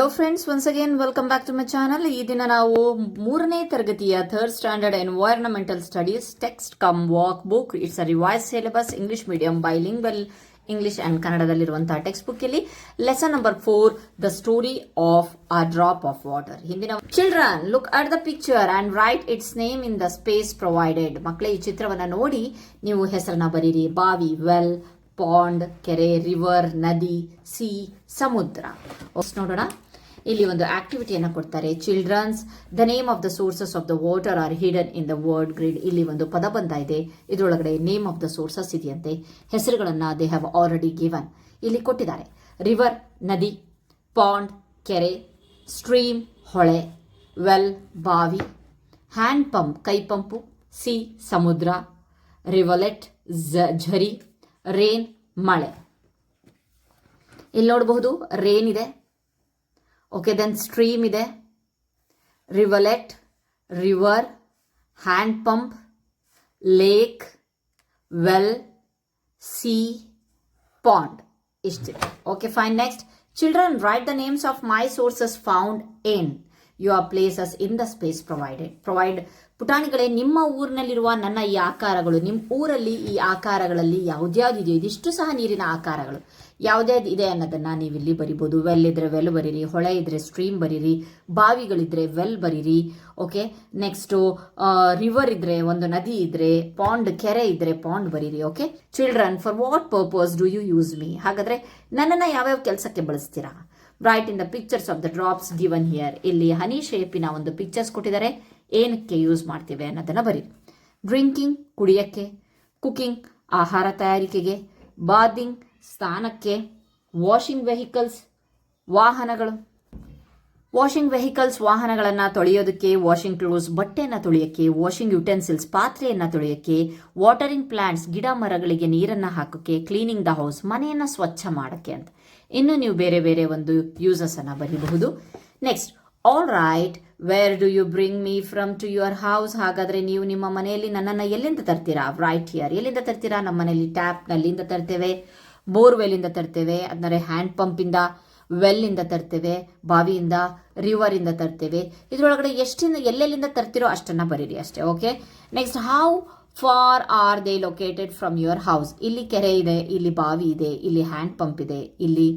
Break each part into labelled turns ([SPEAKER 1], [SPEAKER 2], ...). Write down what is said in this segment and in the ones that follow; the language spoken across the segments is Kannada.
[SPEAKER 1] Hello friends, once again welcome back to my channel. ಈ ದಿನ ನಾವು 3ನೇ ತರಗತಿಯ third standard environmental studies text cum work book, it's a revise syllabus, English medium bilingual English and ಕನ್ನಡದಲ್ಲಿರುವಂತಹ ಟೆಕ್ಸ್ಟ್ ಬುಕ್ ಇಲ್ಲಿ lesson number 4 the story of a drop of water. ಹಿಂದಿನ children look at the picture and write its name in the space provided. ಮಕ್ಕಳೇ, ಈ ಚಿತ್ರವನ್ನ ನೋಡಿ ನೀವು ಹೆಸರನ್ನ ಬರೀರಿ. ಬಾವಿ, ವೆಲ್, ಪಾಂಡ್, ಕೆರೆ, ರಿವರ್, ನದಿ, ಸಿ, ಸಮುದ್ರ. ನೋಡೋಣ, ಇಲ್ಲಿ ಒಂದು ಆಕ್ಟಿವಿಟಿಯನ್ನು ಕೊಡ್ತಾರೆ. Children's, the name of the sources of the water are hidden in the word grid. ಇಲ್ಲಿ ಒಂದು ಪದಬಂಧ ಇದೆ, ಇದರೊಳಗಡೆ ನೇಮ್ ಆಫ್ ದ ಸೋರ್ಸಸ್ ಇದೆಯಂತೆ. ಹೆಸರುಗಳನ್ನ ದೇ ಹ್ಯಾವ್ ಆಲ್ರೆಡಿ ಗಿವನ್ ಇಲ್ಲಿ ಕೊಟ್ಟಿದ್ದಾರೆ. ರಿವರ್, ನದಿ, ಪಾಂಡ್, ಕೆರೆ, ಸ್ಟ್ರೀಮ್, ಹೊಳೆ, ವೆಲ್, ಬಾವಿ, ಹ್ಯಾಂಡ್ ಪಂಪ್, ಕೈ ಪಂಪು, ಸಿ, ಸಮುದ್ರ, ರಿವಲೆಟ್, ಝರಿ, ರೇನ್, ಮಳೆ. ಇಲ್ಲಿ ನೋಡಬಹುದು ರೇನ್ ಇದೆ. ಓಕೆ, ದೆನ್ ಸ್ಟ್ರೀಮ್ ಇದೆ, rivulet, river, hand pump, lake, well, sea, pond. ಇಷ್ಟಿದೆ. Okay, fine. Next, children write the names of my sources found in your places in the space provide. ಪುಟಾಣಿಗಳೇ, ನಿಮ್ಮ ಊರಿನಲ್ಲಿರುವ ನನ್ನ ಈ ಆಕಾರಗಳು, ನಿಮ್ಮ ಊರಲ್ಲಿ ಈ ಆಕಾರಗಳಲ್ಲಿ ಯಾವ್ದ್ಯಾವ್ದಿದೆಯೋ ಇದಿಷ್ಟು ಸಹ ನೀರಿನ ಆಕಾರಗಳು ಯಾವ್ದ್ಯಾವ್ದು ಇದೆ ಅನ್ನೋದನ್ನ ನೀವು ಇಲ್ಲಿ ಬರಿಬೋದು. ವೆಲ್ ಇದ್ರೆ ವೆಲ್ ಬರೀರಿ, ಹೊಳೆ ಇದ್ರೆ ಸ್ಟ್ರೀಮ್ ಬರೀರಿ, ಬಾವಿಗಳಿದ್ರೆ ವೆಲ್ ಬರೀರಿ. ಓಕೆ, ನೆಕ್ಸ್ಟು ರಿವರ್ ಇದ್ರೆ, ಒಂದು ನದಿ ಇದ್ರೆ, ಪಾಂಡ್, ಕೆರೆ ಇದ್ರೆ ಪಾಂಡ್ ಬರೀರಿ. Okay children, for what purpose do you use me? ಹಾಗಾದ್ರೆ ನನ್ನನ್ನು ಯಾವ್ಯಾವ ಕೆಲಸಕ್ಕೆ ಬಳಸ್ತೀರಾ? Write in the pictures of the drops given here. ಇಲ್ಲಿ ಹನಿ ಶೇಪಿನ ಒಂದು ಪಿಕ್ಚರ್ಸ್ ಕೊಟ್ಟಿದ್ದಾರೆ, ಏನಕ್ಕೆ ಯೂಸ್ ಮಾಡ್ತೀವಿ ಅನ್ನೋದನ್ನ ಬರೀರಿ. ಡ್ರಿಂಕಿಂಗ್, ಕುಡಿಯಕ್ಕೆ; ಕುಕಿಂಗ್, ಆಹಾರ ತಯಾರಿಕೆಗೆ; ಬಾದಿಂಗ್, ಸ್ನಾನಕ್ಕೆ; ವಾಷಿಂಗ್ ವೆಹಿಕಲ್ಸ್, ವಾಹನಗಳು. ವಾಷಿಂಗ್ ವೆಹಿಕಲ್ಸ್ ವಾಹನಗಳನ್ನು ತೊಳೆಯೋದಕ್ಕೆ; ವಾಷಿಂಗ್ ಕ್ಲೋತ್ಸ್ ಬಟ್ಟೆಯನ್ನು ತೊಳೆಯೋಕ್ಕೆ; ವಾಷಿಂಗ್ ಯುಟೆನ್ಸಿಲ್ಸ್ ಪಾತ್ರೆಯನ್ನು ತೊಳೆಯೋಕ್ಕೆ; ವಾಟರಿಂಗ್ ಪ್ಲಾಂಟ್ಸ್ ಗಿಡ ಮರಗಳಿಗೆ ನೀರನ್ನು ಹಾಕೋಕ್ಕೆ; ಕ್ಲೀನಿಂಗ್ ದ ಹೌಸ್ ಮನೆಯನ್ನು ಸ್ವಚ್ಛ ಮಾಡೋಕ್ಕೆ ಅಂತ. ಇನ್ನು ನೀವು ಬೇರೆ ಬೇರೆ ಒಂದು ಯೂಸಸ್ ಅನ್ನು ಬರೀಬಹುದು. Next, all right, where do you bring me from to your house? ಹಾಗಾದ್ರೆ ನೀವು ನಿಮ್ಮ ಮನೆಯಲ್ಲಿ ನನ್ನನ್ನು ಎಲ್ಲಿಂದ ತರ್ತೀರಾ? Right here. ಎಲ್ಲಿಂದ ತರ್ತೀರಾ? ನಮ್ಮ ಮನೆಯಲ್ಲಿ ಟ್ಯಾಪ್ನಲ್ಲಿಂದ ತರ್ತೇವೆ, ಬೋರ್ವೆಲ್ಲಿಂದ ತರ್ತೇವೆ, ಅಂದರೆ ಹ್ಯಾಂಡ್ ಪಂಪಿಂದ; ವೆಲ್ಲಿಂದ ತರ್ತೇವೆ, ಬಾವಿಯಿಂದ; ರಿವರಿಂದ ತರ್ತೇವೆ. ಇದರೊಳಗಡೆ ಎಲ್ಲೆಲ್ಲಿಂದ ತರ್ತಿರೋ ಅಷ್ಟನ್ನ ಬರೀರಿ ಅಷ್ಟೇ. Okay, next, how far are they located from your house? ಇಲ್ಲಿ ಕೆರೆ ಇದೆ, ಇಲ್ಲಿ ಬಾವಿ ಇದೆ, ಇಲ್ಲಿ ಹ್ಯಾಂಡ್ ಪಂಪ್ ಇದೆ, ಇಲ್ಲಿ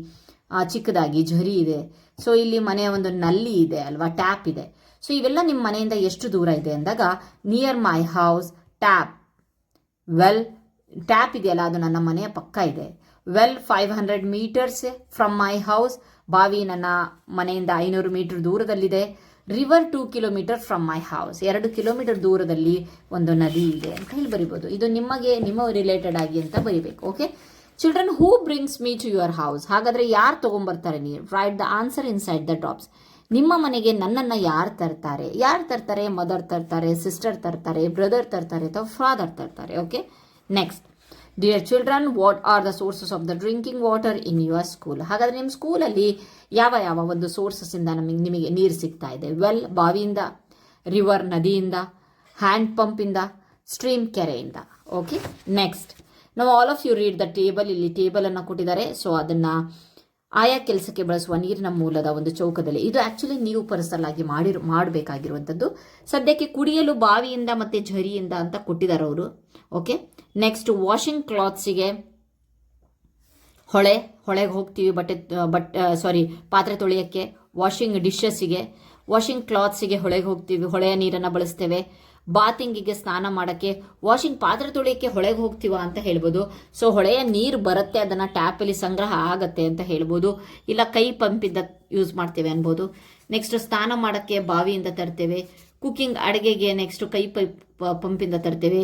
[SPEAKER 1] ಚಿಕ್ಕದಾಗಿ ಝರಿ ಇದೆ. ಸೊ ಇಲ್ಲಿ ಮನೆಯ ಒಂದು ನಲ್ಲಿ ಇದೆ ಅಲ್ವಾ, ಟ್ಯಾಪ್ ಇದೆ. ಸೊ ಇವೆಲ್ಲ ನಿಮ್ಮ ಮನೆಯಿಂದ ಎಷ್ಟು ದೂರ ಇದೆ ಅಂದಾಗ, near my house tap. Well, tap ಇದೆಯಲ್ಲ ಅದು ನನ್ನ ಮನೆಯ ಪಕ್ಕ ಇದೆ. Well 500 meters from my house. ಬಾವಿ ನನ್ನ ಮನೆಯಿಂದ 500 ಮೀಟರ್ ದೂರದಲ್ಲಿದೆ. River 2 kilometers from my house. 2 kilometers ದೂರದಲ್ಲಿ ಒಂದು ನದಿ ಇದೆ ಅಂತ ಹೇಳಿ ಬರಿಬೋದು. ಇದು ನಿಮ್ಮ ರಿಲೇಟೆಡ್ ಆಗಿ ಅಂತ ಬರಿಬೇಕು. Okay children, who brings me to your house? ಹಾಗಾದ್ರೆ ಯಾರು ತಗೊಂಡ್ಬರ್ತಾರೆ ನೀರು? Right the answer inside the drops. ನಿಮ್ಮ ಮನೆಗೆ ನನ್ನನ್ನು ಯಾರು ತರ್ತಾರೆ? ಮದರ್ ತರ್ತಾರೆ, ಸಿಸ್ಟರ್ ತರ್ತಾರೆ, ಬ್ರದರ್ ತರ್ತಾರೆ, ಅಥವಾ ಫಾದರ್ ತರ್ತಾರೆ. Okay, next, dear children, what are the sources of the drinking water in your school? ಹಾಗಾದ್ರೆ ನಿಮ್ಮ ಸ್ಕೂಲಲ್ಲಿ ಯಾವ ಒಂದು ಸೋರ್ಸಸ್ ಇಂದ ನಿಮಗೆ ನೀರು ಸಿಗ್ತಾ ಇದೆ? ವೆಲ್, ಬಾವಿಯಿಂದ; ರಿವರ್, ನದಿಯಿಂದ; ಹ್ಯಾಂಡ್ ಪಂಪಿಂದ; ಸ್ಟ್ರೀಮ್, ಕೆರೆಯಿಂದ. ಓಕೆ, ನೆಕ್ಸ್ಟ್, ನಾವು all of you read the table. ಇಲ್ಲಿ ಟೇಬಲ್ ಅನ್ನು ಕೊಟ್ಟಿದ್ದಾರೆ. ಸೊ ಅದನ್ನ ಆಯಾ ಕೆಲಸಕ್ಕೆ ಬಳಸುವ ನೀರಿನ ಮೂಲದ ಒಂದು ಚೌಕದಲ್ಲಿ, ಇದು ಆಕ್ಚುಲಿ ನೀವು ಪರ್ಸನಲ್ ಆಗಿ ಮಾಡಬೇಕಾಗಿರುವಂಥದ್ದು. ಸದ್ಯಕ್ಕೆ ಕುಡಿಯಲು ಬಾವಿಯಿಂದ ಮತ್ತೆ ಝರಿಯಿಂದ ಅಂತ ಕೊಟ್ಟಿದ್ದಾರೆ ಅವರು. ಓಕೆ, ನೆಕ್ಸ್ಟ್, ವಾಷಿಂಗ್ ಕ್ಲಾತ್ಸಿಗೆ ಹೊಳೆಗೆ ಹೋಗ್ತೀವಿ, ಪಾತ್ರೆ ತೊಳೆಯೋಕ್ಕೆ; ವಾಷಿಂಗ್ ಡಿಶಸ್ಸಿಗೆ; ವಾಷಿಂಗ್ ಕ್ಲಾತ್ಸಿಗೆ ಹೊಳೆಗೆ ಹೋಗ್ತೀವಿ, ಹೊಳೆಯ ನೀರನ್ನು ಬಳಸ್ತೇವೆ. ಬಾತಿಂಗಿಗೆ, ಸ್ನಾನ ಮಾಡೋಕ್ಕೆ; ವಾಷಿಂಗ್ ಪಾತ್ರೆ ತೊಳೆಯೋಕ್ಕೆ ಹೊಳೆಗೆ ಹೋಗ್ತೀವ ಅಂತ ಹೇಳ್ಬೋದು. ಸೊ ಹೊಳೆಯ ನೀರು ಬರುತ್ತೆ, ಅದನ್ನು ಟ್ಯಾಪಲ್ಲಿ ಸಂಗ್ರಹ ಆಗತ್ತೆ ಅಂತ ಹೇಳ್ಬೋದು. ಇಲ್ಲ ಕೈ ಪಂಪಿಂದ ಯೂಸ್ ಮಾಡ್ತೇವೆ ಅನ್ಬೋದು. ನೆಕ್ಸ್ಟ್, ಸ್ನಾನ ಮಾಡೋಕ್ಕೆ ಬಾವಿಯಿಂದ ತರ್ತೇವೆ. ಕುಕಿಂಗ್, ಅಡುಗೆಗೆ ನೆಕ್ಸ್ಟ್ ಕೈ ಪಂಪಿಂದ ತರ್ತೇವೆ.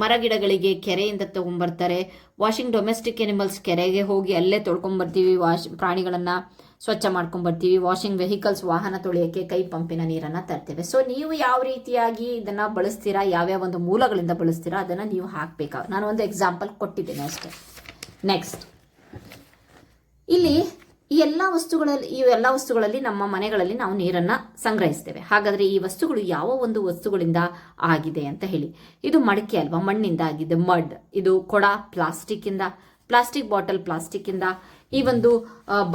[SPEAKER 1] ಮರಗಿಡಗಳಿಗೆ ಕೆರೆಯಿಂದ ತೊಗೊಂಬರ್ತಾರೆ. ವಾಷಿಂಗ್ ಡೊಮೆಸ್ಟಿಕ್ ಎನಿಮಲ್ಸ್, ಕೆರೆಗೆ ಹೋಗಿ ಅಲ್ಲೇ ತೊಳ್ಕೊಂಬರ್ತೀವಿ, ಪ್ರಾಣಿಗಳನ್ನು ಸ್ವಚ್ಛ ಮಾಡ್ಕೊಂಬರ್ತೀವಿ. ವಾಷಿಂಗ್ ವೆಹಿಕಲ್ಸ್, ವಾಹನ ತೊಳೆಯೋಕ್ಕೆ ಕೈ ಪಂಪಿನ ನೀರನ್ನು ತರ್ತೇವೆ. ಸೊ ನೀವು ಯಾವ ರೀತಿಯಾಗಿ ಇದನ್ನು ಬಳಸ್ತೀರಾ, ಯಾವ್ಯಾವ ಒಂದು ಮೂಲಗಳಿಂದ ಬಳಸ್ತೀರಾ ಅದನ್ನು ನೀವು ಹಾಕಬೇಕಾಗ ನಾನು ಒಂದು ಎಕ್ಸಾಂಪಲ್ ಕೊಟ್ಟಿದ್ದೇನೆ ಅಷ್ಟೇ. ನೆಕ್ಸ್ಟ್, ಇಲ್ಲಿ ಈ ಎಲ್ಲ ವಸ್ತುಗಳಲ್ಲಿ ನಮ್ಮ ಮನೆಗಳಲ್ಲಿ ನಾವು ನೀರನ್ನು ಸಂಗ್ರಹಿಸ್ತೇವೆ. ಹಾಗಾದರೆ ಈ ವಸ್ತುಗಳು ಯಾವ ಒಂದು ವಸ್ತುಗಳಿಂದ ಆಗಿದೆ ಅಂತ ಹೇಳಿ. ಇದು ಮಡಿಕೆ ಅಲ್ವಾ, ಮಣ್ಣಿಂದ ಆಗಿದೆ, ಮಡ್. ಇದು ಕೊಡ, ಪ್ಲಾಸ್ಟಿಕ್ ಬಾಟಲ್ ಪ್ಲಾಸ್ಟಿಕ್ ಇಂದ. ಈ ಒಂದು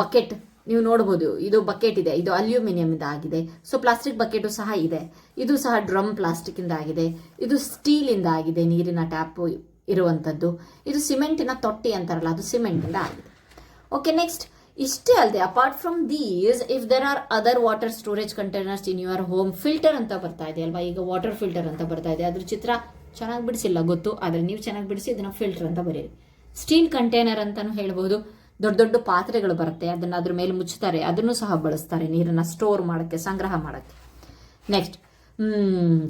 [SPEAKER 1] ಬಕೆಟ್, ನೀವು ನೋಡ್ಬೋದು, ಇದು ಬಕೆಟ್ ಇದೆ, ಇದು ಅಲ್ಯೂಮಿನಿಯಂ ಇಂದ ಆಗಿದೆ. ಸೊ ಪ್ಲಾಸ್ಟಿಕ್ ಬಕೆಟು ಸಹ ಇದೆ. ಇದು ಸಹ ಡ್ರಮ್ ಪ್ಲಾಸ್ಟಿಕ್ ಇಂದ ಆಗಿದೆ. ಇದು ಸ್ಟೀಲ್ ಇಂದ ಆಗಿದೆ, ನೀರಿನ ಟ್ಯಾಪ್ ಇರುವಂತದ್ದು. ಇದು ಸಿಮೆಂಟಿನ ತೊಟ್ಟಿ ಅಂತಾರಲ್ಲ, ಅದು ಸಿಮೆಂಟ್ ಇಂದ ಆಗಿದೆ. ಓಕೆ, ನೆಕ್ಸ್ಟ್ ಇಷ್ಟೇ ಅಲ್ಲದೆ apart from these, if there are other water storage containers in your home, filter ಅಂತ ಬರ್ತಾ ಇದೆ ಅಲ್ವಾ, ಈಗ ವಾಟರ್ ಫಿಲ್ಟರ್ ಅಂತ ಬರ್ತಾ ಇದೆ. ಅದ್ರ ಚಿತ್ರ ಚೆನ್ನಾಗಿ ಬಿಡಿಸಿಲ್ಲ ಗೊತ್ತು, ಆದರೆ ನೀವು ಚೆನ್ನಾಗಿ ಬಿಡಿಸಿ ಇದನ್ನ ಫಿಲ್ಟರ್ ಅಂತ ಬರೀರಿ. ಸ್ಟೀಲ್ ಕಂಟೈನರ್ ಅಂತಾನು ಹೇಳ್ಬೋದು. ದೊಡ್ಡ ದೊಡ್ಡ ಪಾತ್ರೆಗಳು ಬರುತ್ತೆ, ಅದನ್ನ ಅದ್ರ ಮೇಲೆ ಮುಚ್ಚುತ್ತಾರೆ, ಅದನ್ನು ಸಹ ಬಳಸ್ತಾರೆ ನೀರನ್ನ ಸ್ಟೋರ್ ಮಾಡೋಕ್ಕೆ, ಸಂಗ್ರಹ ಮಾಡೋಕ್ಕೆ. Next,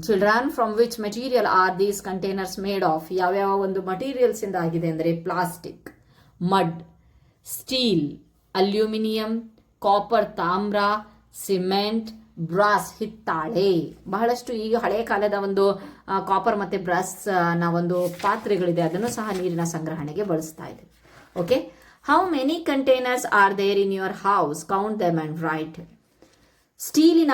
[SPEAKER 1] children, from which material are these containers made of? ಯಾವ್ಯಾವ ಒಂದು ಮಟೀರಿಯಲ್ಸ್ ಇಂದ ಆಗಿದೆ ಅಂದರೆ plastic, mud, steel, aluminium, copper ತಾಮ್ರ, ಸಿಮೆಂಟ್, ಬ್ರಾಸ್ ಹಿತ್ತಾಳೆ. ಬಹಳಷ್ಟು ಈಗ ಹಳೆಯ ಕಾಲದ ಒಂದು ಕಾಪರ್ ಮತ್ತೆ ಬ್ರಾಸ್ ನ ಒಂದು ಪಾತ್ರೆಗಳಿದೆ, ಅದನ್ನು ಸಹ ನೀರಿನ ಸಂಗ್ರಹಣೆಗೆ ಬಳಸ್ತಾ ಇದೆ. Okay, how many containers are there in your house? Count them and write. ಸ್ಟೀಲಿನ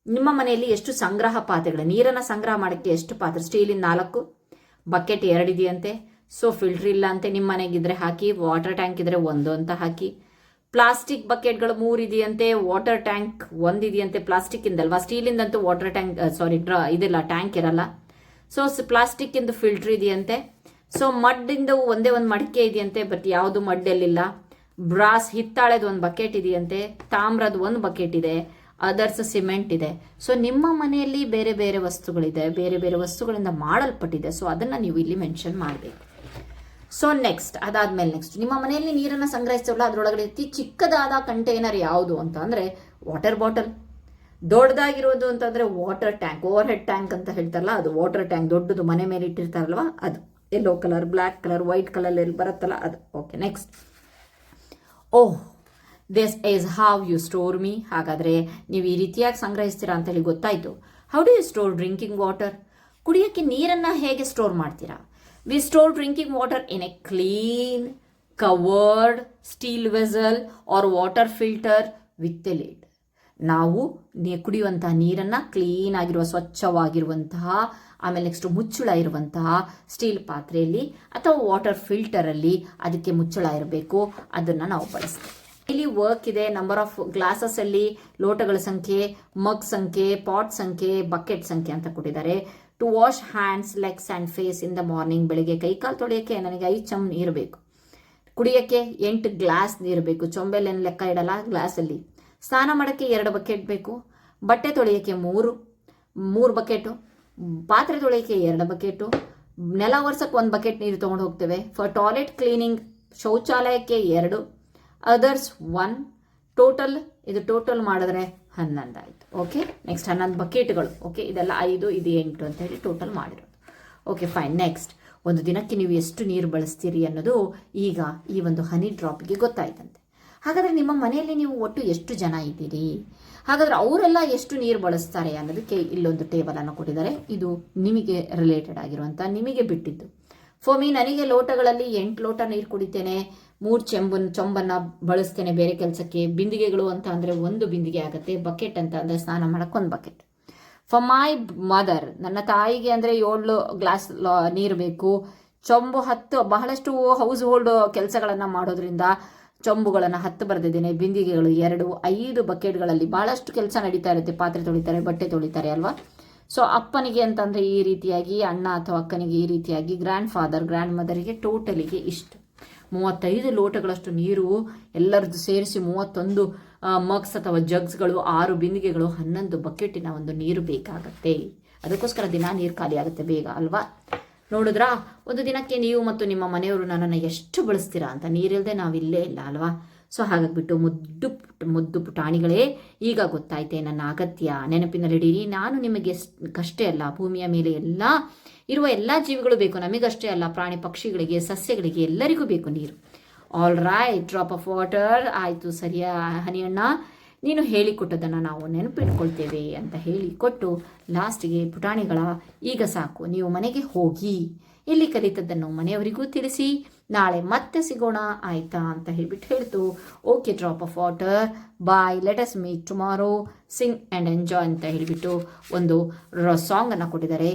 [SPEAKER 1] ನಿಮ್ಮ ಮನೆಯಲ್ಲಿ ಎಷ್ಟು ಸಂಗ್ರಹ ಪಾತ್ರೆಗಳು, ನೀರನ್ನ ಸಂಗ್ರಹ ಮಾಡೋಕ್ಕೆ ಎಷ್ಟು ಪಾತ್ರೆ? ಸ್ಟೀಲಿನ 4, ಬಕೆಟ್ 2 ಇದೆಯಂತೆ. ಸೊ ಫಿಲ್ಟರ್ ಇಲ್ಲ ಅಂತೆ, ನಿಮ್ಮ ಮನೆಗಿದ್ರೆ ಹಾಕಿ. ವಾಟರ್ ಟ್ಯಾಂಕ್ ಇದ್ರೆ 1 ಅಂತ ಹಾಕಿ. ಪ್ಲಾಸ್ಟಿಕ್ ಬಕೆಟ್ಗಳು 3 ಇದೆಯಂತೆ, ವಾಟರ್ ಟ್ಯಾಂಕ್ 1 ಇದೆಯಂತೆ. ಪ್ಲಾಸ್ಟಿಕ್ ಇಂದಲ್ವಾ, ಸ್ಟೀಲಿಂದಂತೂ ವಾಟರ್ ಟ್ಯಾಂಕ್ ಇದಿಲ್ಲ, ಟ್ಯಾಂಕ್ ಇರಲ್ಲ. ಸೊ ಪ್ಲಾಸ್ಟಿಕ್ ಇಂದು ಫಿಲ್ಟರ್ ಇದೆಯಂತೆ. ಸೊ ಮಡ್ ಇಂದು ಒಂದೇ ಒಂದು ಮಡಿಕೆ ಇದೆಯಂತೆ, ಬಟ್ ಯಾವುದು ಮಡ್ಡಲ್ಲಿಲ್ಲ. ಬ್ರಾಸ್ ಹಿತ್ತಾಳೆದು ಒಂದು ಬಕೆಟ್ ಇದೆಯಂತೆ, ತಾಮ್ರದ 1 ಬಕೆಟ್ ಇದೆ, ಅದರ್ಸ್ ಸಿಮೆಂಟ್ ಇದೆ. ಸೊ ನಿಮ್ಮ ಮನೆಯಲ್ಲಿ ಬೇರೆ ಬೇರೆ ವಸ್ತುಗಳಿದೆ, ಬೇರೆ ಬೇರೆ ವಸ್ತುಗಳಿಂದ ಮಾಡಲ್ಪಟ್ಟಿದೆ. ಸೊ ಅದನ್ನ ನೀವು ಇಲ್ಲಿ ಮೆನ್ಷನ್ ಮಾಡಬೇಕು. ಸೊ ನೆಕ್ಸ್ಟ್, ಅದಾದ್ಮೇಲೆ ನೆಕ್ಸ್ಟ್, ನಿಮ್ಮ ಮನೆಯಲ್ಲಿ ನೀರನ್ನು ಸಂಗ್ರಹಿಸ್ತವಲ್ಲ, ಅದರೊಳಗಡೆ ಅತಿ ಚಿಕ್ಕದಾದ ಕಂಟೈನರ್ ಯಾವುದು ಅಂತ ಅಂದ್ರೆ ವಾಟರ್ ಬಾಟಲ್. ದೊಡ್ಡದಾಗಿರೋದು ಅಂತಂದ್ರೆ water tank, overhead tank ಅಂತ ಹೇಳ್ತಾರಲ್ಲ, ಅದು ವಾಟರ್ ಟ್ಯಾಂಕ್ ದೊಡ್ಡದು, ಮನೆ ಮೇಲೆ ಇಟ್ಟಿರ್ತಾರಲ್ವಾ ಅದು. Yellow colour, black colour, white colour ಎಲ್ಲಿ ಬರುತ್ತಲ್ಲ ಅದು. Okay, next, oh this is how you store me. ಹಾಗಾದ್ರೆ ನೀವು ಈ ರೀತಿಯಾಗಿ ಸಂಗ್ರಹಿಸ್ತೀರಾ ಅಂತ ಹೇಳಿ ಗೊತ್ತಾಯ್ತು. How do you store drinking water? ಕುಡಿಯೋಕ್ಕೆ ನೀರನ್ನ ಹೇಗೆ ಸ್ಟೋರ್ ಮಾಡ್ತೀರಾ? We store drinking water in a clean, covered steel vessel or water filter with a lid. ನಾವು ಕುಡಿಯುವಂತಹ ನೀರನ್ನ ಕ್ಲೀನ್ ಆಗಿರುವ, ಸ್ವಚ್ಛವಾಗಿರುವಂತಹ, ಆಮೇಲೆ ನೆಕ್ಸ್ಟ್ ಮುಚ್ಚಳ ಇರುವಂತಹ ಸ್ಟೀಲ್ ಪಾತ್ರೆಯಲ್ಲಿ ಅಥವಾ ವಾಟರ್ ಫಿಲ್ಟರ್ ಅಲ್ಲಿ ಅದಕ್ಕೆ ಮುಚ್ಚಳ ಇರಬೇಕು, ಅದನ್ನ ನಾವು ಬಳಸ್ತೀವಿ. ಇಲ್ಲಿ ವರ್ಕ್ ಇದೆ. ನಂಬರ್ ಆಫ್ ಗ್ಲಾಸಸ್ ಅಲ್ಲಿ ಲೋಟಗಳ ಸಂಖ್ಯೆ, ಮಗ್ ಸಂಖ್ಯೆ, ಪಾಟ್ ಸಂಖ್ಯೆ, ಬಕೆಟ್ ಸಂಖ್ಯೆ ಅಂತ ಕೊಟ್ಟಿದ್ದಾರೆ. To wash hands, legs and face in the morning. ಬೆಳಿಗ್ಗೆ ಕೈಕಾಲು ತೊಳೆಯೋಕ್ಕೆ ನನಗೆ 5 ಚಮ್ ನೀರು ಬೇಕು. ಕುಡಿಯೋಕ್ಕೆ 8 ಗ್ಲಾಸ್ ನೀರು ಬೇಕು. ಚೊಂಬೆಲ್ಲೇನು ಲೆಕ್ಕ ಇಡಲ್ಲ, ಗ್ಲಾಸಲ್ಲಿ. ಸ್ನಾನ ಮಾಡೋಕ್ಕೆ 2 ಬಕೆಟ್ ಬೇಕು. ಬಟ್ಟೆ ತೊಳೆಯೋಕ್ಕೆ 3 ಬಕೆಟು. ಪಾತ್ರೆ ತೊಳೆಯೋಕ್ಕೆ 2 ಬಕೆಟು. ನೆಲ ಒರೆಸೋಕ್ಕೆ 1 ಬಕೆಟ್ ನೀರು ತೊಗೊಂಡು ಹೋಗ್ತೇವೆ. ಫಾರ್ ಟಾಯ್ಲೆಟ್ ಕ್ಲೀನಿಂಗ್, ಶೌಚಾಲಯಕ್ಕೆ 2, ಅದರ್ಸ್ 1. ಟೋಟಲ್, ಇದು ಟೋಟಲ್ ಮಾಡಿದ್ರೆ 11 ಆಯಿತು. Okay, next 11 ಬಕೆಟ್ಗಳು. ಓಕೆ, ಇದೆಲ್ಲ 5, ಇದು 8 ಅಂತ ಹೇಳಿ ಟೋಟಲ್ ಮಾಡಿರೋದು. Okay, fine. ನೆಕ್ಸ್ಟ್, ಒಂದು ದಿನಕ್ಕೆ ನೀವು ಎಷ್ಟು ನೀರು ಬಳಸ್ತೀರಿ ಅನ್ನೋದು ಈಗ ಈ ಒಂದು ಹನಿ ಡ್ರಾಪ್ಗೆ ಗೊತ್ತಾಯ್ತಂತೆ. ಹಾಗಾದರೆ ನಿಮ್ಮ ಮನೆಯಲ್ಲಿ ನೀವು ಒಟ್ಟು ಎಷ್ಟು ಜನ ಇದ್ದೀರಿ? ಹಾಗಾದರೆ ಅವರೆಲ್ಲ ಎಷ್ಟು ನೀರು ಬಳಸ್ತಾರೆ ಅನ್ನೋದಕ್ಕೆ ಇಲ್ಲೊಂದು ಟೇಬಲ್ ಅನ್ನು ಕೊಟ್ಟಿದ್ದಾರೆ. ಇದು ನಿಮಗೆ ರಿಲೇಟೆಡ್ ಆಗಿರುವಂಥ, ನಿಮಗೆ ಬಿಟ್ಟಿದ್ದು. ಫಾರ್ ಮೀ, ನನಗೆ ಲೋಟಗಳಲ್ಲಿ 8 ಲೋಟ ನೀರು ಕುಡಿತೇನೆ. 3 ಚೊಂಬನ್ನ ಬಳಸ್ತೇನೆ ಬೇರೆ ಕೆಲಸಕ್ಕೆ. ಬಿಂದಿಗೆಗಳು ಅಂತ ಅಂದರೆ 1 ಬಿಂದಿಗೆ ಆಗುತ್ತೆ. ಬಕೆಟ್ ಅಂತ ಅಂದರೆ ಸ್ನಾನ ಮಾಡಕ್ಕೆ 1 ಬಕೆಟ್. ಫಾರ್ ಮೈ ಮದರ್, ನನ್ನ ತಾಯಿಗೆ ಅಂದರೆ 7 ಗ್ಲಾಸ್ ನೀರು ಬೇಕು. ಚೊಂಬು 10, ಬಹಳಷ್ಟು ಹೌಸ್ ಹೋಲ್ಡ್ ಕೆಲಸಗಳನ್ನು ಮಾಡೋದ್ರಿಂದ ಚೊಂಬುಗಳನ್ನು 10 ಬರೆದಿದ್ದೇನೆ. ಬಿಂದಿಗೆಗಳು 2, 5 ಬಕೆಟ್ಗಳಲ್ಲಿ ಬಹಳಷ್ಟು ಕೆಲಸ ನಡೀತಾ ಇರುತ್ತೆ. ಪಾತ್ರೆ ತೊಳಿತಾರೆ, ಬಟ್ಟೆ ತೊಳಿತಾರೆ ಅಲ್ವಾ. ಸೊ ಅಪ್ಪನಿಗೆ ಅಂತಂದರೆ ಈ ರೀತಿಯಾಗಿ, ಅಣ್ಣ ಅಥವಾ ಅಕ್ಕನಿಗೆ ಈ ರೀತಿಯಾಗಿ, ಗ್ರ್ಯಾಂಡ್ ಫಾದರ್, ಗ್ರ್ಯಾಂಡ್ ಮದರಿಗೆ ಟೋಟಲಿಗೆ ಇಷ್ಟು 35 ಲೋಟಗಳಷ್ಟು ನೀರು ಎಲ್ಲರದ್ದು ಸೇರಿಸಿ 31 ಮಗ್ಸ್ ಅಥವಾ ಜಗ್ಸ್ಗಳು, 6 ಬಿಂದಿಗೆಗಳು, 11 ಬಕೆಟಿನ ಒಂದು ನೀರು ಬೇಕಾಗತ್ತೆ. ಅದಕ್ಕೋಸ್ಕರ ದಿನ ನೀರು ಖಾಲಿ ಆಗುತ್ತೆ ಬೇಗ ಅಲ್ವಾ. ನೋಡಿದ್ರಾ, ಒಂದು ದಿನಕ್ಕೆ ನೀವು ಮತ್ತು ನಿಮ್ಮ ಮನೆಯವರು ನನ್ನನ್ನು ಎಷ್ಟು ಬಳಸ್ತೀರಾ ಅಂತ. ನೀರಿಲ್ಲದೆ ನಾವಿಲ್ಲೇ ಇಲ್ಲ ಅಲ್ವಾ. ಸೊ ಹಾಗಾಗ್ಬಿಟ್ಟು ಮುದ್ದು ಪುಟಾಣಿಗಳೇ, ಈಗ ಗೊತ್ತಾಯ್ತೆ ನನ್ನ ಅಗತ್ಯ. ನೆನಪಿನಲ್ಲಿಡೀರಿ, ನಾನು ನಿಮಗೆ ಕಷ್ಟೇ ಅಲ್ಲ, ಭೂಮಿಯ ಮೇಲೆ ಇರುವ ಎಲ್ಲ ಜೀವಿಗಳು ಬೇಕು. ನಮಗಷ್ಟೇ ಅಲ್ಲ, ಪ್ರಾಣಿ ಪಕ್ಷಿಗಳಿಗೆ, ಸಸ್ಯಗಳಿಗೆ, ಎಲ್ಲರಿಗೂ ಬೇಕು ನೀರು. All right, drop of water. ಆಯಿತು, ಸರಿಯಾ ಹನಿಯಣ್ಣ, ನೀನು ಹೇಳಿಕೊಟ್ಟದನ್ನು ನಾವು ನೆನಪಿಟ್ಕೊಳ್ತೇವೆ ಅಂತ ಹೇಳಿಕೊಟ್ಟು ಲಾಸ್ಟಿಗೆ, ಪುಟಾಣಿಗಳ ಈಗ ಸಾಕು, ನೀವು ಮನೆಗೆ ಹೋಗಿ ಇಲ್ಲಿ ಕಲಿತದ್ದನ್ನು ಮನೆಯವರಿಗೂ ತಿಳಿಸಿ, ನಾಳೆ ಮತ್ತೆ ಸಿಗೋಣ ಆಯ್ತಾ ಅಂತ ಹೇಳ್ಬಿಟ್ಟು ಹೇಳ್ತು. Okay, drop of water, bye, let us meet tomorrow, sing and enjoy ಅಂತ ಹೇಳಿಬಿಟ್ಟು ಒಂದು ಸಾಂಗನ್ನು ಕೊಟ್ಟಿದ್ದಾರೆ.